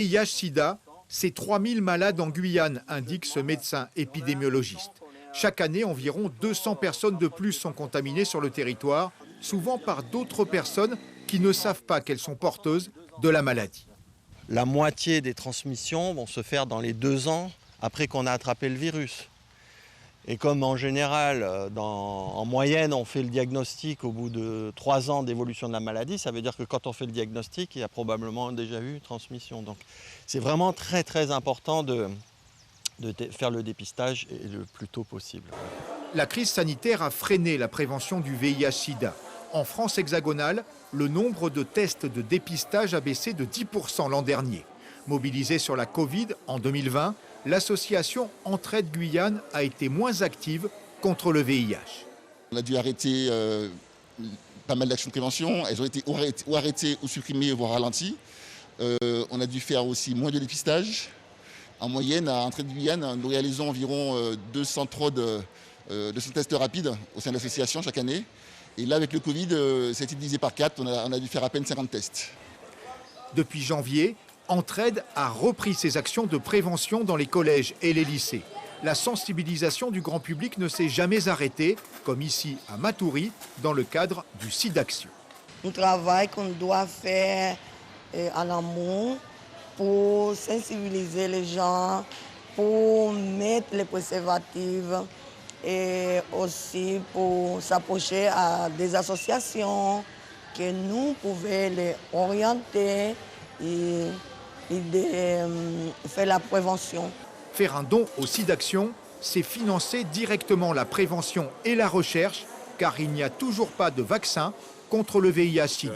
VIH-Sida, c'est 3000 malades en Guyane, indique ce médecin épidémiologiste. Chaque année, environ 200 personnes de plus sont contaminées sur le territoire, souvent par d'autres personnes qui ne savent pas qu'elles sont porteuses de la maladie. La moitié des transmissions vont se faire dans les 2 ans après qu'on a attrapé le virus. Et comme en général, en moyenne, on fait le diagnostic au bout de 3 ans d'évolution de la maladie, ça veut dire que quand on fait le diagnostic, il y a probablement déjà eu transmission. Donc c'est vraiment très très important de faire le dépistage et le plus tôt possible. La crise sanitaire a freiné la prévention du VIH-Sida. En France hexagonale, le nombre de tests de dépistage a baissé de 10% l'an dernier. Mobilisée sur la Covid en 2020, l'association Entraide Guyane a été moins active contre le VIH. On a dû arrêter pas mal d'actions de prévention. Elles ont été ou arrêtées ou supprimées, voire ralenties. On a dû faire aussi moins de dépistage. En moyenne, à Entraide Guyane, nous réalisons environ 200 tests rapides au sein de l'association chaque année. Et là, avec le Covid, ça a été divisé par 4. On a dû faire à peine 50 tests. Depuis janvier, Entraide a repris ses actions de prévention dans les collèges et les lycées. La sensibilisation du grand public ne s'est jamais arrêtée, comme ici à Matoury, dans le cadre du SIDAction. Un travail qu'on doit faire en amont pour sensibiliser les gens, pour mettre les préservatifs et aussi pour s'approcher à des associations que nous pouvons les orienter et de faire la prévention. Faire un don au SIDAction, c'est financer directement la prévention et la recherche, car il n'y a toujours pas de vaccin contre le VIH-Sida.